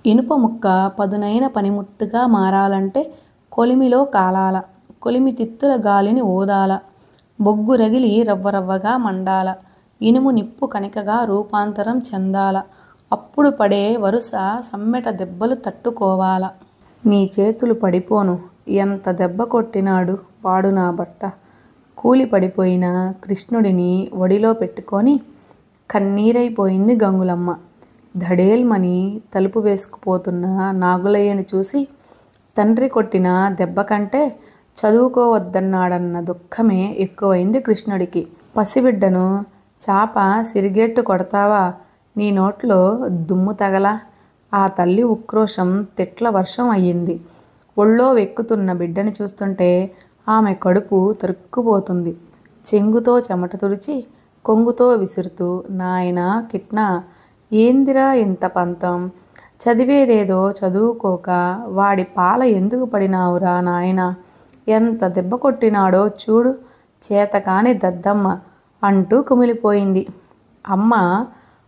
ఇనుప ముక్క పదునైన పనిముట్టుగా మారాలంటే కొలిమిలో కాలాల, కొలిమి తిత్తుల గాలిని ఊదాల, బొగ్గు రగిలి రవ్వరవ్వగా మండాల, ఇనుము నిప్పు కణికగా రూపాంతరం చెందాల, అప్పుడు పడే వరుస సమ్మెట దెబ్బలు తట్టుకోవాల. నీ చేతులు పడిపోను, ఎంత దెబ్బ కొట్టినాడు వాడు నా బట్ట. కూలి పడిపోయిన కృష్ణుడిని ఒడిలో పెట్టుకొని కన్నీరైపోయింది గంగులమ్మ. ధడేల్మని తలుపు వేసుకుపోతున్న నాగులయ్యని చూసి తండ్రి కొట్టిన దెబ్బ కంటే చదువుకోవద్దన్నాడన్న దుఃఖమే ఎక్కువైంది కృష్ణుడికి. పసిబిడ్డను చాప సిరిగెట్టు కొడతావా, నీ నోట్లో దుమ్ము తగలా? ఆ తల్లి ఉక్రోషం తిట్ల వర్షం అయ్యింది. ఒళ్ళో వెక్కుతున్న బిడ్డని చూస్తుంటే ఆమె కడుపు తరుక్కుపోతుంది. చెంగుతో చెమట తుడిచి కొంగుతో విసురుతూ, నాయనా కిట్నా, ఏందిరా ఇంత పంతం? చదివేదేదో చదువుకోక వాడి పాల ఎందుకు పడినావురా నాయనా? ఎంత దెబ్బ కొట్టినాడో చూడు, చేతకాని దద్దమ్మ అంటూ కుమిలిపోయింది. అమ్మ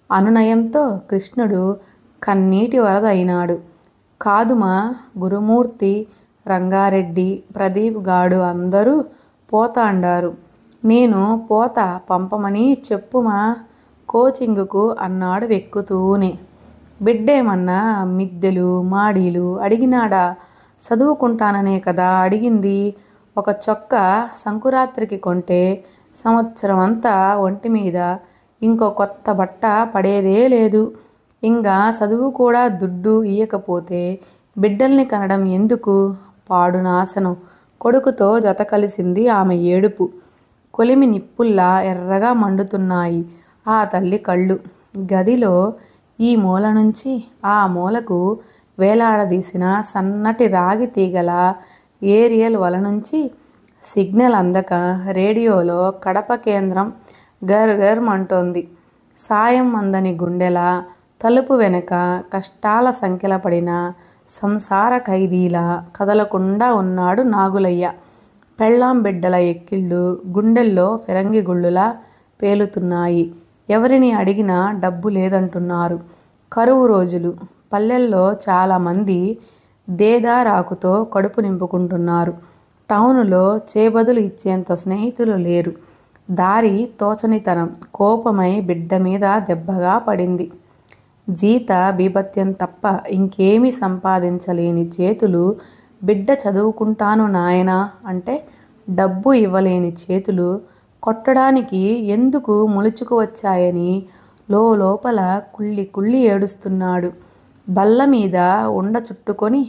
అనునయంతో కృష్ణుడు కన్నీటి వరద అయినాడు. కాదుమా, గురుమూర్తి, రంగారెడ్డి, ప్రదీప్ గాడు అందరూ పోతాండారు. నేను పోతా పంపమని చెప్పుమా కోచింగుకు అన్నాడు వెక్కుతూనే. బిడ్డేమన్నా మిద్దెలు మాడీలు అడిగినాడా? చదువుకుంటాననే కదా అడిగింది. ఒక చొక్కా సంకురాత్రికి కొంటే సంవత్సరం అంతా ఒంటి మీద ఇంకో కొత్త బట్ట పడేదే లేదు. ఇంకా చదువు కూడా దుడ్డు ఇయ్యకపోతే బిడ్డల్ని కనడం ఎందుకు? పాడు నాశనం. కొడుకుతో జత కలిసింది ఆమె ఏడుపు. కొలిమి నిప్పుల్లా ఎర్రగా మండుతున్నాయి ఆ తల్లి కళ్ళు. గదిలో ఈ మూల నుంచి ఆ మూలకు వేలాడదీసిన సన్నటి రాగి తీగల ఏరియల్ వల నుంచి సిగ్నల్ అందక రేడియోలో కడప కేంద్రం గర్గర్మంటోంది. సాయం అందని గుండెల తలుపు వెనక కష్టాల సంఖ్యల పడిన సంసార ఖైదీలా కదలకుండా ఉన్నాడు నాగులయ్య. పెళ్ళాం బిడ్డల ఎక్కిళ్ళు గుండెల్లో ఫిరంగి గుళ్ళులా పేలుతున్నాయి. ఎవరిని అడిగినా డబ్బు లేదంటున్నారు. కరువు రోజులు. పల్లెల్లో చాలామంది దేదారాకుతో కడుపు నింపుకుంటున్నారు. టౌనులో చేబదులు ఇచ్చేంత స్నేహితులు లేరు. దారి తోచనితనం కోపమై బిడ్డ మీద దెబ్బగా పడింది. జీత బీభత్యం తప్ప ఇంకేమీ సంపాదించలేని చేతులు బిడ్డ చదువుకుంటాను నాయనా అంటే డబ్బు ఇవ్వలేని చేతులు కొట్టడానికి ఎందుకు ములుచుకు వచ్చాయని లోపల కుళ్ళి కుళ్ళి ఏడుస్తున్నాడు. బల్ల మీద ఉండ చుట్టుకొని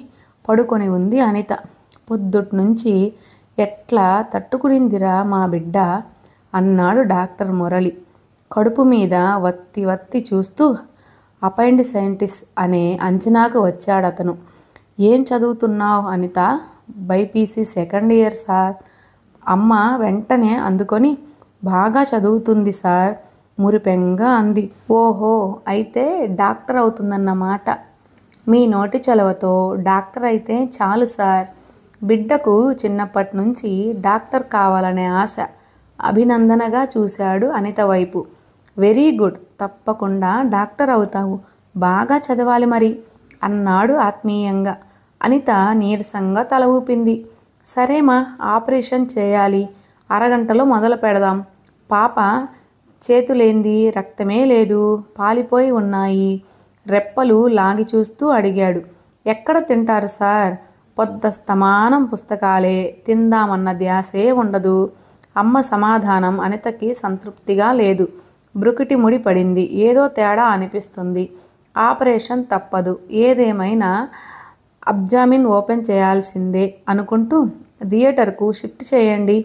పడుకొని ఉంది అనిత. పొద్దుట్నుంచి ఎట్లా తట్టుకునిందిరా మా బిడ్డ అన్నాడు డాక్టర్ మురళి కడుపు మీద వత్తి వత్తి చూస్తూ. అపెండిసైటిస్ అనే అంచనాకు వచ్చాడతను. ఏం చదువుతున్నావు Anitha? BiPC second year sir. అమ్మ వెంటనే అందుకొని బాగా చదువుతుంది సార్ మురిపెంగా అంది. ఓహో, అయితే డాక్టర్ అవుతుందన్నమాట. మీ నోటి చలవతో డాక్టర్ అయితే చాలు సార్. బిడ్డకు చిన్నప్పటి నుంచి డాక్టర్ కావాలనే ఆశ. అభినందనగా చూశాడు అనిత వైపు. వెరీ గుడ్, తప్పకుండా డాక్టర్ అవుతావు. బాగా చదవాలి మరి అన్నాడు ఆత్మీయంగా. అనిత నీరసంగా తల ఊపింది. సరేమా, ఆపరేషన్ చేయాలి. అరగంటలో మొదలు పెడదాం. పాప చేతులేంది, రక్తమే లేదు, పాలిపోయి ఉన్నాయి. రెప్పలు లాగి చూస్తూ అడిగాడు. ఎక్కడ తింటారు సార్? పొద్దస్తమానం పుస్తకాలే, తిందామన్న ధ్యాసే ఉండదు. అమ్మ సమాధానం అనితకి సంతృప్తిగా లేదు. బ్రుకిటి ముడి పడింది. ఏదో తేడా అనిపిస్తుంది. ఆపరేషన్ తప్పదు. ఏదేమైనా అబ్జామిన్ ఓపెన్ చేయాల్సిందే అనుకుంటూ థియేటర్కు షిఫ్ట్ చేయండి.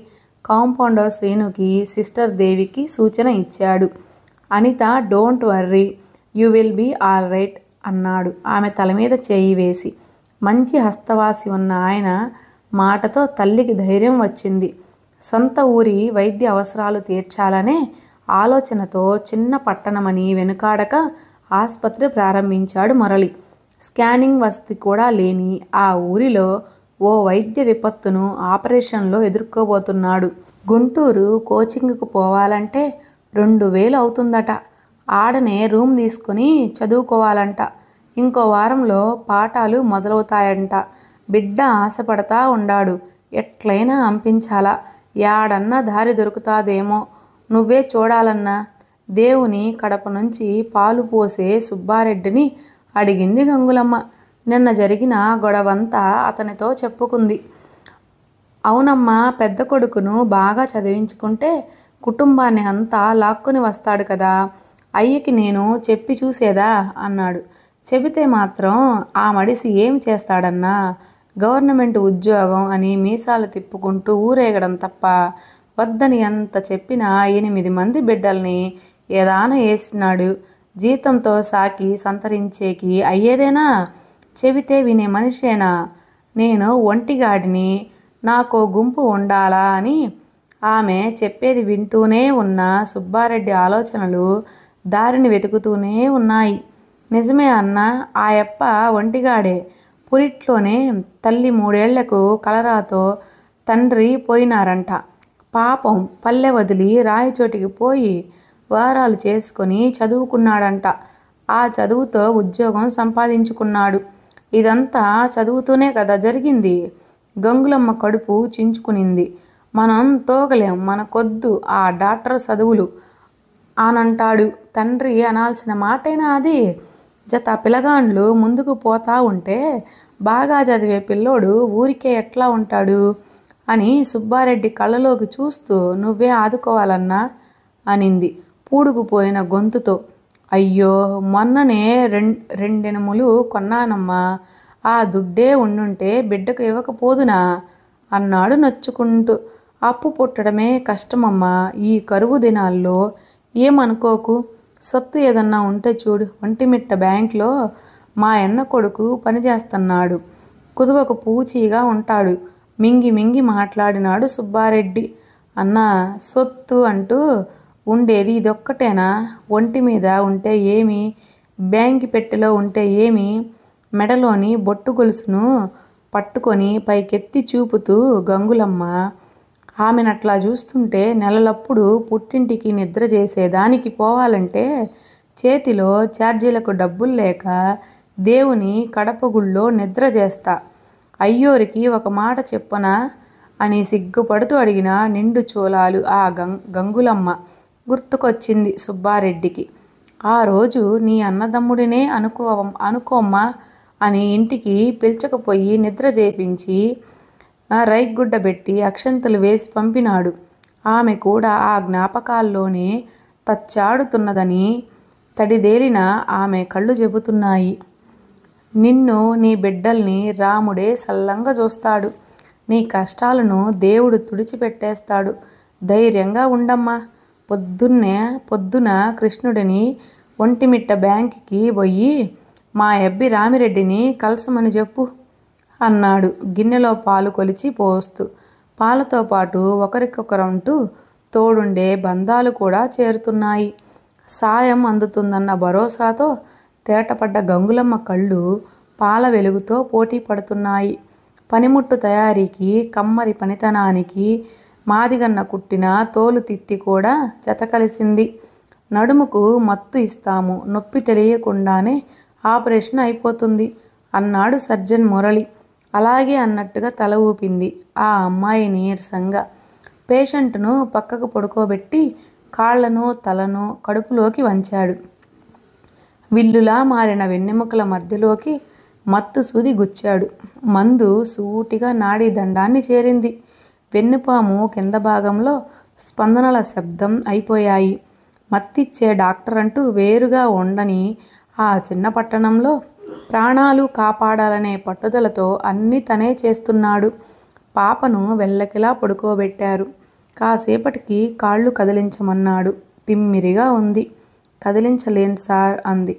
కాంపౌండర్ శ్రీనుకి సిస్టర్ దేవికి సూచన ఇచ్చాడు. Anitha don't worry, you will be all right అన్నాడు ఆమె తల మీద చేయి వేసి. మంచి హస్తవాసి ఉన్న ఆయన మాటతో తల్లికి ధైర్యం వచ్చింది. సొంత ఊరి వైద్య అవసరాలు తీర్చాలనే ఆలోచనతో చిన్న పట్టణమని వెనుకాడక ఆసుపత్రి ప్రారంభించాడు మురళి. స్కానింగ్ వసతి కూడా లేని ఆ ఊరిలో ఓ వైద్య విపత్తును ఆపరేషన్లో ఎదుర్కోబోతున్నాడు. గుంటూరు కోచింగ్కు పోవాలంటే 2000 అవుతుందట. ఆడనే రూమ్ తీసుకుని చదువుకోవాలంట. ఇంకో వారంలో పాఠాలు మొదలవుతాయంట. బిడ్డ ఆశపడతా ఉండాడు. ఎట్లయినా అంపించాలా, యాడన్నా దారి దొరుకుతాదేమో, నువ్వే చూడాలన్నా. దేవుని కడప నుంచి పాలు పోసే సుబ్బారెడ్డిని అడిగింది గంగులమ్మ. నిన్న జరిగిన గొడవంతా అతనితో చెప్పుకుంది. అవునమ్మా, పెద్ద కొడుకును బాగా చదివించుకుంటే కుటుంబాన్ని అంతా లాక్కుని వస్తాడు కదా, అయ్యకి నేను చెప్పి చూసేదా అన్నాడు. చెబితే మాత్రం ఆ మడిసి ఏం చేస్తాడన్నా, గవర్నమెంట్ ఉద్యోగం అని మీసాలు తిప్పుకుంటూ ఊరేగడం తప్ప వద్దని ఎంత చెప్పినా 8 మంది బిడ్డల్ని ఏదాన వేసినాడు. జీతంతో సాకి సంతరించేకి అయ్యేదేనా? చెబితే వినే మనిషేనా? నేను ఒంటిగాడిని, నాకో గుంపు ఉండాలా అని ఆమె చెప్పేది వింటూనే ఉన్న సుబ్బారెడ్డి ఆలోచనలు దారిని వెతుకుతూనే ఉన్నాయి. నిజమే అన్న, ఆ యప్ప ఒంటిగాడే. పురిట్లోనే తల్లి 3 ఏళ్లకు కలరాతో తండ్రి పోయినారంట. పాపం పల్లె వదిలి రాయచోటికి పోయి వారాలు చేసుకొని చదువుకున్నాడంట. ఆ చదువుతో ఉద్యోగం సంపాదించుకున్నాడు. ఇదంతా చదువుతూనే కదా జరిగింది. గంగులమ్మ కడుపు చించుకునింది. మనం తోగలేం, మనకొద్దు ఆ డాక్టర్ చదువులు అనంటాడు. తండ్రి అనాల్సిన మాటేనా అది? జత పిలగాండ్లు ముందుకు పోతా ఉంటే బాగా చదివే పిల్లోడు ఊరికే ఎట్లా ఉంటాడు అని సుబ్బారెడ్డి కళ్ళలోకి చూస్తూ నువ్వే ఆదుకోవాలన్నా అనింది పూడుకుపోయిన గొంతుతో. అయ్యో, మొన్ననే రెండెనుములు కొన్నానమ్మా, ఆ దుడ్డే ఉండుంటే బిడ్డకు ఇవ్వకపోదునా అన్నాడు నొచ్చుకుంటూ. అప్పు పుట్టడమే కష్టమమ్మా ఈ కరువు దినాల్లో. ఏమనుకోకు, సొత్తు ఏదన్నా ఉంటే చూడు. ఒంటిమిట్ట బ్యాంకులో మా అన్న కొడుకు పనిచేస్తున్నాడు. కుదువకు పూచీగా ఉంటాడు. మింగి మింగి మాట్లాడినాడు సుబ్బారెడ్డి. అన్నా, సొత్తు అంటూ ఉండేది ఇదొక్కటేనా? ఒంటి మీద ఉంటే ఏమి, బ్యాంకి పెట్టెలో ఉంటే ఏమి? మెడలోని బొట్టు గొలుసును పట్టుకొని పైకెత్తి చూపుతూ గంగులమ్మ ఆమెనట్లా చూస్తుంటే నెలలప్పుడు పుట్టింటికి నిద్ర చేసేదానికి పోవాలంటే చేతిలో ఛార్జీలకు డబ్బులు లేక దేవుని కడపగుళ్ళో నిద్ర చేస్తా. అయ్యోరికి ఒక మాట చెప్పనా అని సిగ్గుపడుతూ అడిగిన నిండు చూలాలు ఆ గంగులమ్మ గుర్తుకొచ్చింది సుబ్బారెడ్డికి. ఆ రోజు నీ అన్నదమ్ముడినే అనుకోమ్మా అని ఇంటికి పిలుచకపోయి నిద్ర చేపించి రైగుడ్డ పెట్టి అక్షంతలు వేసి పంపినాడు. ఆమె కూడా ఆ జ్ఞాపకాల్లోనే తచ్చాడుతున్నదని తడిదేలిన ఆమె కళ్ళు చెబుతున్నాయి. నిన్ను, నీ బిడ్డల్ని రాముడే సల్లంగా చూస్తాడు. నీ కష్టాలను దేవుడు తుడిచిపెట్టేస్తాడు. ధైర్యంగా ఉండమ్మా. పొద్దున కృష్ణుడిని ఒంటిమిట్ట బ్యాంకుకి పోయి మా అబ్బి రామిరెడ్డిని కలసమని చెప్పు అన్నాడు గిన్నెలో పాలు కొలిచి పోస్తూ. పాలతో పాటు ఒకరికొకరంటూ తోడుండే బంధాలు కూడా చేరుతున్నాయి. సాయం అందుతుందన్న భరోసాతో తేటపడ్డ గంగులమ్మ కళ్ళు పాల వెలుగుతో పోటీ పడుతున్నాయి. పనిముట్టు తయారీకి, కమ్మరి పనితనానికి మాదిగన్న కుట్టిన తోలు తిత్తి కూడా జతకలిసింది. నడుముకు మత్తు ఇస్తాము, నొప్పి తెలియకుండానే ఆపరేషన్ అయిపోతుంది అన్నాడు సర్జన్ మురళి. అలాగే అన్నట్టుగా తల ఊపింది ఆ అమ్మాయి నీరసంగా. పేషెంట్ను పక్కకు పడుకోబెట్టి కాళ్లను తలను కడుపులోకి వంచాడు. విల్లులా మారిన వెన్నెముకల మధ్యలోకి మత్తు సూది గుచ్చాడు. మందు సూటిగా నాడీ దండాన్ని చేరింది. వెన్నుపాము కింద భాగంలో స్పందనల శబ్దం అయిపోయాయి. మత్తిచ్చే డాక్టర్ అంటూ వేరుగా ఉండని ఆ చిన్న పట్టణంలో ప్రాణాలు కాపాడాలనే పట్టుదలతో అన్నీ తనే చేస్తున్నాడు. పాపను వెల్లకిలా పడుకోబెట్టారు. కాసేపటికి కాళ్ళు కదిలించమన్నాడు. తిమ్మిరిగా ఉంది. కదిలించలేను సార్ అంది.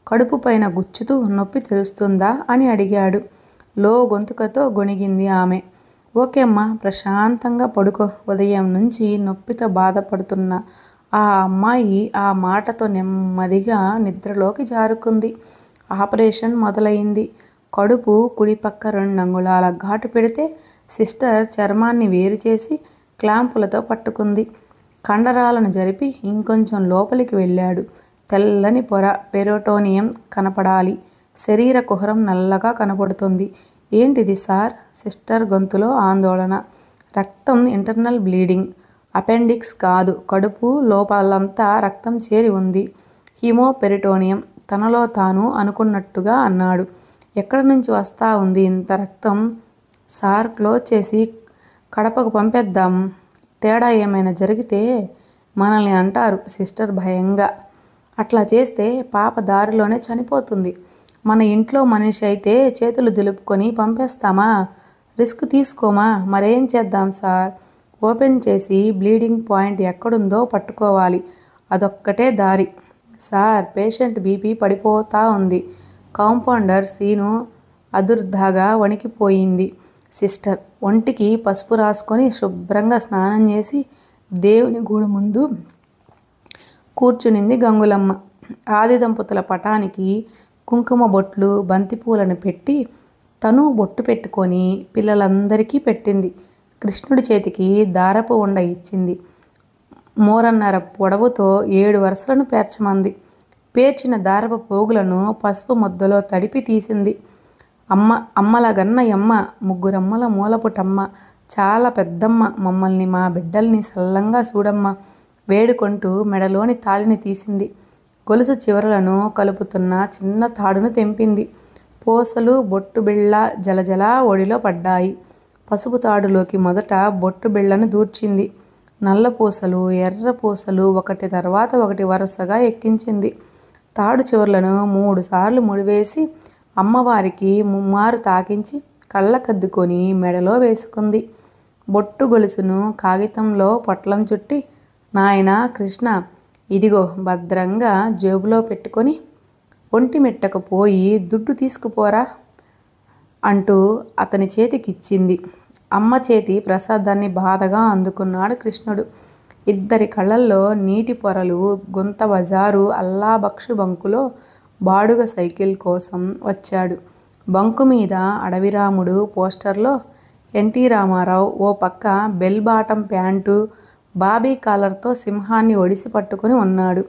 కడుపు పైన గుచ్చుతూ నొప్పి తెలుస్తుందా అని అడిగాడు. లో గొంతుకతో గొణిగింది ఆమె. ఓకే అమ్మా, ప్రశాంతంగా పడుకో. ఉదయం నుంచి నొప్పితో బాధపడుతున్న ఆ అమ్మాయి ఆ మాటతో నెమ్మదిగా నిద్రలోకి జారుకుంది. ఆపరేషన్ మొదలైంది. కడుపు కుడిపక్క 2 అంగుళాల ఘాటు పెడితే సిస్టర్ చర్మాన్ని వేరు చేసి క్లాంపులతో పట్టుకుంది. కండరాలను జరిపి ఇంకొంచెం లోపలికి వెళ్ళాడు. తెల్లని పొర పెరోటోనియం కనపడాలి. శరీర కుహరం నల్లగా కనపడుతుంది. ఏంటిది సార్? సిస్టర్ గొంతులో ఆందోళన. రక్తం, ఇంటర్నల్ బ్లీడింగ్. అపెండిక్స్ కాదు, కడుపు లోపలంతా రక్తం చేరి ఉంది. హీమోపెరిటోనియం. తనలో తాను అనుకున్నట్టుగా అన్నాడు. ఎక్కడి నుంచి వస్తా ఉంది ఇంత రక్తం? సార్, క్లోజ్ చేసి కడపకు పంపేద్దాం. తేడా ఏమైనా జరిగితే మనల్ని అంటారు సిస్టర్ భయంగా. అట్లా చేస్తే పాప దారిలోనే చనిపోతుంది. మన ఇంట్లో మనిషి అయితే చేతులు దులుపుకొని పంపేస్తామా? రిస్క్ తీసుకోమా? మరేం చేద్దాం సార్? ఓపెన్ చేసి బ్లీడింగ్ పాయింట్ ఎక్కడుందో పట్టుకోవాలి. అదొక్కటే దారి. సార్, పేషెంట్ బీపీ పడిపోతా ఉంది. కాంపౌండర్ సీను అదుర్దాగా వణికిపోయింది. సిస్టర్ ఒంటికి పసుపు రాసుకొని శుభ్రంగా స్నానం చేసి దేవుని గూడు ముందు కూర్చునింది గంగులమ్మ. ఆది దంపతుల పటానికి కుంకుమ బొట్లు, బంతిపూలను పెట్టి తను బొట్టు పెట్టుకొని పిల్లలందరికీ పెట్టింది. కృష్ణుడి చేతికి దారపు ఉండ ఇచ్చింది. మోరన్నర పొడవుతో 7 వరుసలను పేర్చమంది. పేర్చిన దారపు పోగులను పసుపు ముద్దలో తడిపి తీసింది. అమ్మల గన్నయమ్మ, ముగ్గురమ్మల మూలపుటమ్మ, చాలా పెద్దమ్మ, మమ్మల్ని మా బిడ్డల్ని సల్లంగా చూడమ్మ వేడుకుంటూ మెడలోని తాళిని తీసింది. గొలుసు చివరలను కలుపుతున్న చిన్న తాడును తెంపింది. పూసలు, బొట్టు బిళ్ళ జలజలా ఒడిలో పడ్డాయి. పసుపు తాడులోకి మొదట బొట్టు బిళ్ళను దూర్చింది. నల్ల పూసలు, ఎర్ర పూసలు ఒకటి తర్వాత ఒకటి వరుసగా ఎక్కించింది. తాడు చివర్లను 3 సార్లు ముడివేసి అమ్మవారికి ముమ్మారు తాకించి కళ్ళకద్దుకొని మెడలో వేసుకుంది. బొట్టు గొలుసును కాగితంలో పొట్లం చుట్టి, నాయనా కృష్ణ, ఇదిగో భద్రంగా జేబులో పెట్టుకొని ఒంటి మెట్టకు పోయి దుడ్డు తీసుకుపోరా అంటూ అతని చేతికిచ్చింది. అమ్మ చేతి ప్రసాదాన్ని బాధగా అందుకున్నాడు కృష్ణుడు. ఇద్దరి కళ్ళల్లో నీటి పొరలు. గుంత బజారు అల్లాబక్షు బంకులో బాడుగ సైకిల్ కోసం వచ్చాడు. బంకు మీద అడవిరాముడు పోస్టర్లో ఎన్టీ రామారావు ఓ పక్క బెల్ బాటం ప్యాంటు, బాబీ కాలర్తో సింహాన్ని ఒడిసి పట్టుకుని ఉన్నాడు.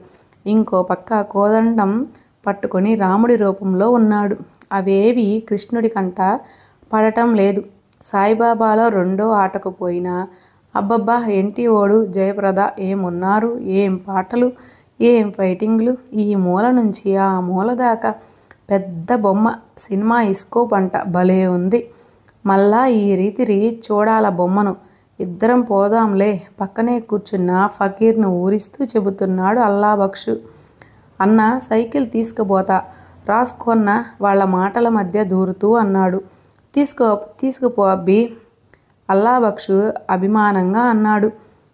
ఇంకో పక్క కోదండం పట్టుకొని రాముడి రూపంలో ఉన్నాడు. అవేవి కృష్ణుడి కంట పడటం లేదు. సాయిబాబాలో 2వ ఆటకు పోయినా అబ్బబ్బా ఎన్టీ ఓడు, జయప్రద ఏమున్నారు, ఏం పాటలు, ఏం ఫైటింగ్లు. ఈ మూల నుంచి ఆ మూల దాకా పెద్ద బొమ్మ. సినిమా ఇస్కోప్ అంట, భలే ఉంది. మళ్ళా ఈ రీతిరి చూడాల బొమ్మను. ఇద్దరం పోదాంలే. పక్కనే కూర్చున్న ఫకీర్ను ఊరిస్తూ చెబుతున్నాడు అల్లాబక్షు. అన్న సైకిల్ రాసుకొన్న వాళ్ళ మాటల మధ్య దూరుతూ అన్నాడు. తీసుకుపో అబ్బి, అల్లాబక్షు అభిమానంగా అన్నాడు.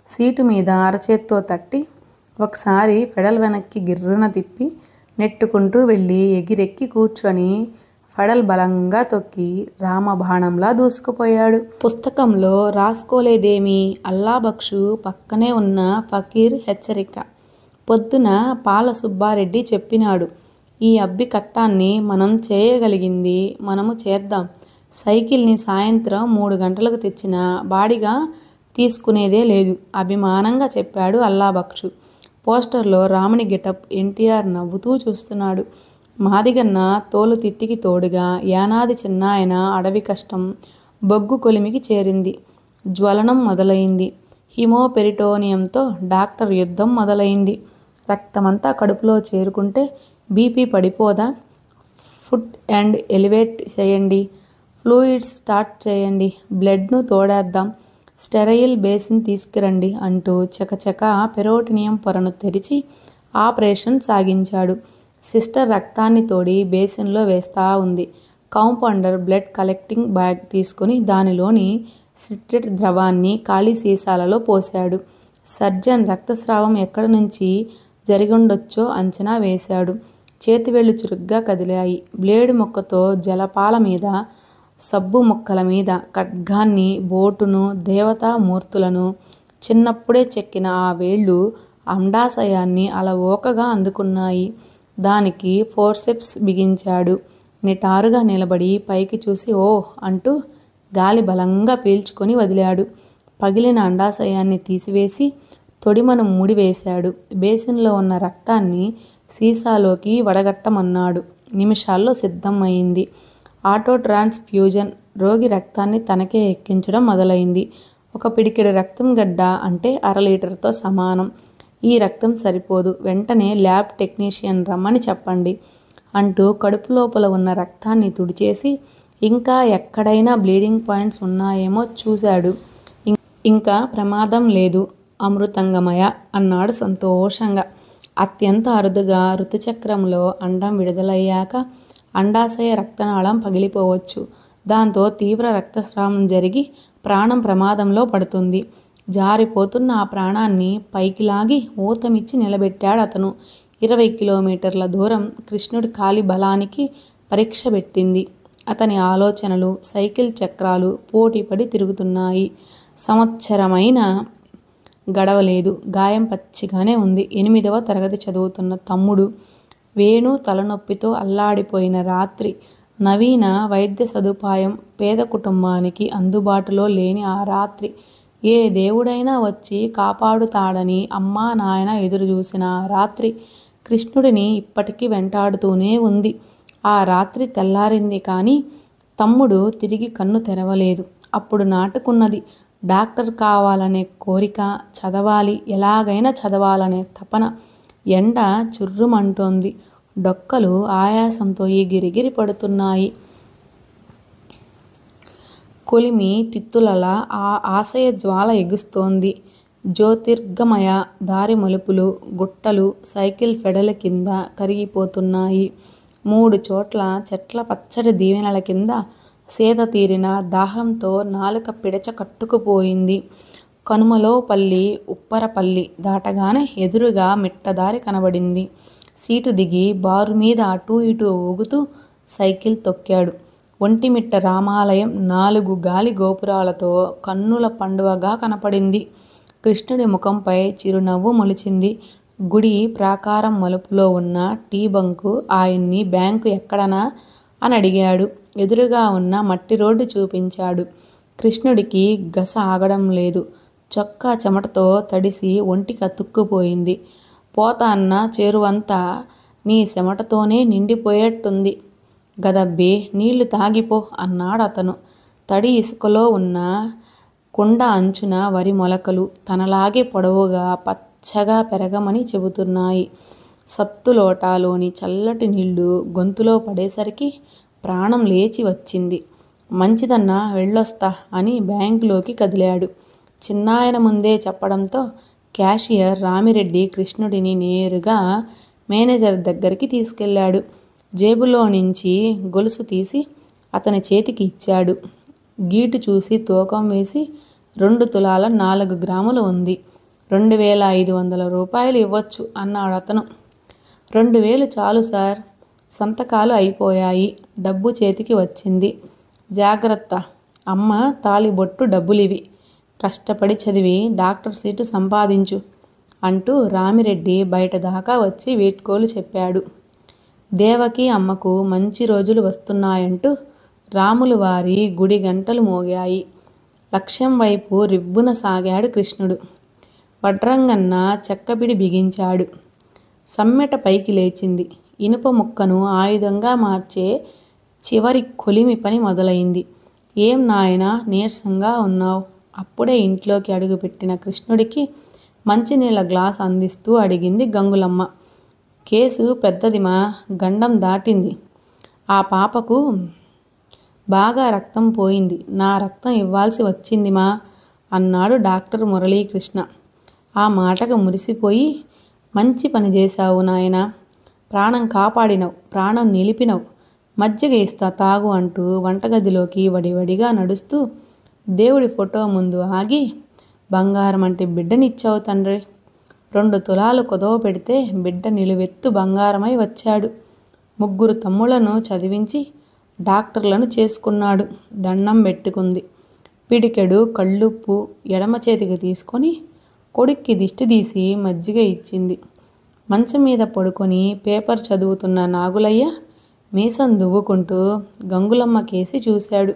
సీటు మీద అరచేత్తో తట్టి ఒకసారి ఫెడల్ వెనక్కి గిర్రున తిప్పి నెట్టుకుంటూ వెళ్ళి ఎగిరెక్కి కూర్చొని ఫెడల్ బలంగా తొక్కి రామబాణంలా దూసుకుపోయాడు. పుస్తకంలో రాసుకోలేదేమీ. అల్లాబక్షు పక్కనే ఉన్న ఫకీర్ హెచ్చరిక. పొద్దున పాల సుబ్బారెడ్డి చెప్పినాడు, ఈ అబ్బి కట్టాన్ని మనం చేయగలిగింది మనము చేద్దాం. సైకిల్ని సాయంత్రం 3 గంటలకు తెచ్చిన బాడిగా తీసుకునేదే లేదు అభిమానంగా చెప్పాడు అల్లాబక్షు. పోస్టర్లో రాముని గెటప్. ఎన్టీఆర్ నవ్వుతూ చూస్తున్నాడు. మాదిగన్న తోలు తిత్తికి తోడుగా యానాది చిన్నాయన అడవి కష్టం బొగ్గు కొలిమికి చేరింది. జ్వలనం మొదలైంది. హిమోపెరిటోనియంతో డాక్టర్ యుద్ధం మొదలైంది. రక్తమంతా కడుపులో చేరుకుంటే బీపీ పడిపోదా? ఫుట్ అండ్ ఎలివేట్ చేయండి. ఫ్లూయిడ్స్ స్టార్ట్ చేయండి. బ్లడ్ను తోడేద్దాం. స్టెరైల్ బేసిన్ తీసుకురండి అంటూ చకచక పెరోటినియం పొరను తెరిచి ఆపరేషన్ సాగించాడు. సిస్టర్ రక్తాన్ని తోడి బేసిన్లో వేస్తూ ఉంది. కాంపౌండర్ బ్లడ్ కలెక్టింగ్ బ్యాగ్ తీసుకుని దానిలోని సిట్రేట్ ద్రవాన్ని ఖాళీ సీసాలలో పోశాడు. సర్జన్ రక్తస్రావం ఎక్కడి నుంచి జరిగుండొచ్చో అంచనా వేశాడు. చేతివేళ్లు చురుగ్గా కదిలాయి. బ్లేడు ముక్కతో జలపాల మీద, సబ్బు ముక్కల మీద ఖడ్గాన్ని, బోటును, దేవతామూర్తులను చిన్నప్పుడే చెక్కిన ఆ వేళ్ళు అండాశయాన్ని అలవోకగా అందుకున్నాయి. దానికి ఫోర్సెప్స్ బిగించాడు. నిటారుగా నిలబడి పైకి చూసి ఓ అంటూ గాలి బలంగా పీల్చుకొని వదిలాడు. పగిలిన అండాశయాన్ని తీసివేసి తొడిమను ముడివేశాడు. బేసిన్లో ఉన్న రక్తాన్ని సీసాలోకి వడగట్టమన్నాడు. నిమిషాల్లో సిద్ధం అయింది. Auto transfusion. రోగి రక్తాన్ని తనకే ఎక్కించడం మొదలైంది. ఒక పిడికెడు రక్తం గడ్డ అంటే 1/2 లీటర్తో సమానం. ఈ రక్తం సరిపోదు, వెంటనే ల్యాబ్ టెక్నీషియన్ రమ్మని చెప్పండి అంటూ కడుపు లోపల ఉన్న రక్తాన్ని తుడిచేసి ఇంకా ఎక్కడైనా బ్లీడింగ్ పాయింట్స్ ఉన్నాయేమో చూశాడు. ఇంకా ప్రమాదం లేదు అమృతంగమయ అన్నాడు సంతోషంగా. అత్యంత అరుదుగా ఋతుచక్రంలో అండం విడుదలయ్యాక అండాశయ రక్తనాళం పగిలిపోవచ్చు. దాంతో తీవ్ర రక్తస్రావం జరిగి ప్రాణం ప్రమాదంలో పడుతుంది. జారిపోతున్న ఆ ప్రాణాన్ని పైకి లాగి ఊతమిచ్చి నిలబెట్టాడు అతను. 20 కిలోమీటర్ల దూరం కృష్ణుడి కాలి బలానికి పరీక్ష పెట్టింది. అతని ఆలోచనలు సైకిల్ చక్రాలు పోటీపడి తిరుగుతున్నాయి. సంవత్సరమైన గడవలేదు. గాయం పచ్చిగానే ఉంది. 8వ తరగతి చదువుతున్న తమ్ముడు వేణు తలనొప్పితో అల్లాడిపోయిన రాత్రి. నవీన వైద్య సదుపాయం పేద కుటుంబానికి అందుబాటులో లేని ఆ రాత్రి. ఏ దేవుడైనా వచ్చి కాపాడుతాడని అమ్మా నాయన ఎదురుచూసిన ఆ రాత్రి కృష్ణుడిని ఇప్పటికీ వెంటాడుతూనే ఉంది. ఆ రాత్రి తెల్లారింది కానీ తమ్ముడు తిరిగి కన్ను తెరవలేదు. అప్పుడు నాటుకున్నది డాక్టర్ కావాలనే కోరిక, చదవాలి, ఎలాగైనా చదవాలనే తపన. ఎండ చుర్రుమంటోంది. డొక్కలు ఆయాసంతో ఎగిరెగిరి పడుతున్నాయి. కొలిమి తిత్తులలా ఆ ఆశయ జ్వాల ఎగుస్తోంది. జ్యోతిర్గమయ దారి మలుపులు, గుట్టలు సైకిల్ ఫెడల కింద కరిగిపోతున్నాయి. 3 చోట్ల చెట్ల పచ్చడి దీవెనల కింద సేద తీరిన దాహంతో నాలుక పిడచ కట్టుకుపోయింది. కనుమలో పల్లి ఉప్పరపల్లి దాటగానే ఎదురుగా మిట్టదారి కనబడింది. సీటు దిగి బారు మీద అటూ ఇటూ ఊగుతూ సైకిల్ తొక్కాడు. ఒంటిమిట్ట రామాలయం 4 గాలి గోపురాలతో కన్నుల పండువగా కనపడింది. కృష్ణుడి ముఖంపై చిరునవ్వు మొలిచింది. గుడి ప్రాకారం మలుపులో ఉన్న టీ బంకు ఆయన్ని బ్యాంకు ఎక్కడనా అని అడిగాడు. ఎదురుగా ఉన్న మట్టి రోడ్డు చూపించాడు. కృష్ణుడికి గస ఆగడం లేదు. చొక్కా చెమటతో తడిసి ఒంటికి అతుక్కుపోయింది. పోత అన్న చేరువంతా నీ చెమటతోనే నిండిపోయేట్టుంది గదబ్బే, నీళ్లు తాగిపో అన్నాడు అతను. తడి ఇసుకలో ఉన్న కుండ అంచున వరి మొలకలు తనలాగే పొడవుగా పచ్చగా పెరగమని చెబుతున్నాయి. సత్తు లోటాలోని చల్లటి నీళ్లు గొంతులో పడేసరికి ప్రాణం లేచి వచ్చింది. మంచిదన్నా, వెళ్ళొస్తా అని బ్యాంకులోకి కదిలాడు. చిన్నాయన ముందే చెప్పడంతో క్యాషియర్ రామిరెడ్డి కృష్ణుడిని నేరుగా మేనేజర్ దగ్గరికి తీసుకెళ్ళాడు. జేబులో నుంచి గొలుసు తీసి అతని చేతికి ఇచ్చాడు. గీటు చూసి తూకం వేసి 2 తులాల 4 గ్రాములు ఉంది. 2500 రూపాయలు ఇవ్వచ్చు అన్నాడు అతను. 2000 చాలు సార్. సంతకాలు అయిపోయాయి. డబ్బు చేతికి వచ్చింది. జాగ్రత్త. అమ్మ తాళిబొట్టు డబ్బులివి. కష్టపడి చదివి డాక్టర్ సీటు సంపాదించు అంటూ రామిరెడ్డి బయట దాకా వచ్చి వీడ్కోలు చెప్పాడు. దేవకి అమ్మకు మంచి రోజులు వస్తున్నాయంటూ రాములు వారి గుడి గంటలు మోగాయి. లక్ష్యం వైపు రిబ్బున సాగాడు కృష్ణుడు. వడ్రంగన్న చెక్కపిడి బిగించాడు. సమ్మెట పైకి లేచింది. ఇనుప ముక్కను ఆయుధంగా మార్చే చివరి కొలిమి పని మొదలైంది. ఏం నాయనా నీరసంగా ఉన్నావు? అప్పుడే ఇంట్లోకి అడుగుపెట్టిన కృష్ణుడికి మంచినీళ్ళ గ్లాస్ అందిస్తూ అడిగింది గంగులమ్మ. కేసు పెద్దదిమా, గండం దాటింది. ఆ పాపకు బాగా రక్తం పోయింది. నా రక్తం ఇవ్వాల్సి వచ్చిందిమా అన్నాడు డాక్టర్ మురళీకృష్ణ. ఆ మాటకు మురిసిపోయి, మంచి పని చేశావు నాయనా, ప్రాణం కాపాడినవు, ప్రాణం నిలిపినవు, మజ్జిగ ఇస్తా తాగు అంటూ వంటగదిలోకి వడివడిగా నడుస్తూ దేవుడి ఫోటో ముందు ఆగి, బంగారం అంటే బిడ్డనిచ్చావు తండ్రి. 2 తులాలు కుదవ పెడితే బిడ్డ నిలువెత్తు బంగారమై వచ్చాడు. 3 తమ్ముళ్లను చదివించి డాక్టర్లను చేసుకున్నాడు. దండం పెట్టుకుంది. పిడికెడు కళ్ళుప్పు ఎడమ చేతికి తీసుకొని కొడుక్కి దిష్టి తీసి మజ్జిగ ఇచ్చింది. మంచం మీద పడుకొని పేపర్ చదువుతున్న నాగులయ్య మీసం దువ్వుకుంటూ గంగులమ్మ కేసి చూశాడు.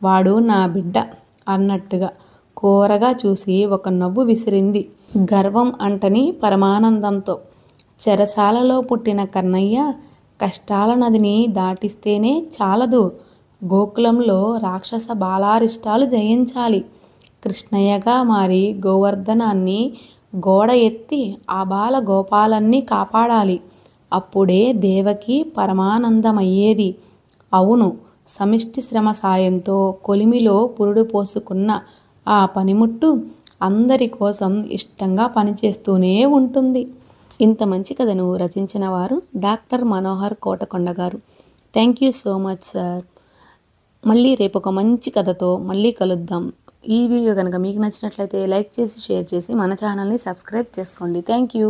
వాడు నా బిడ్డ అన్నట్టుగా కోరగా చూసి ఒక నవ్వు విసిరింది గర్వం అంటని పరమానందంతో. చెరసాలలో పుట్టిన కన్నయ్య కష్టాల నదిని దాటిస్తేనే చాలదు, గోకులంలో రాక్షస బాలారిష్టాలు జయించాలి. కృష్ణయ్యగా మారి గోవర్ధనాన్ని గోడ ఎత్తి ఆ బాల గోపాలన్ని కాపాడాలి. అప్పుడే దేవకి పరమానందమయ్యేది. అవును, సమిష్టి శ్రమ సాయంతో కొలిమిలో పురుడు పోసుకున్న ఆ పనిముట్టు అందరి కోసం ఇష్టంగా పనిచేస్తూనే ఉంటుంది. ఇంత మంచి కథను రచించిన వారు డాక్టర్ మనోహర్ కోటకొండ గారు. Thank you so much sir. మళ్ళీ రేపు ఒక మంచి కథతో మళ్ళీ కలుద్దాం. ఈ వీడియో కనుక మీకు నచ్చినట్లయితే లైక్ చేసి షేర్ చేసి మన ఛానల్ని సబ్స్క్రైబ్ చేసుకోండి. Thank you.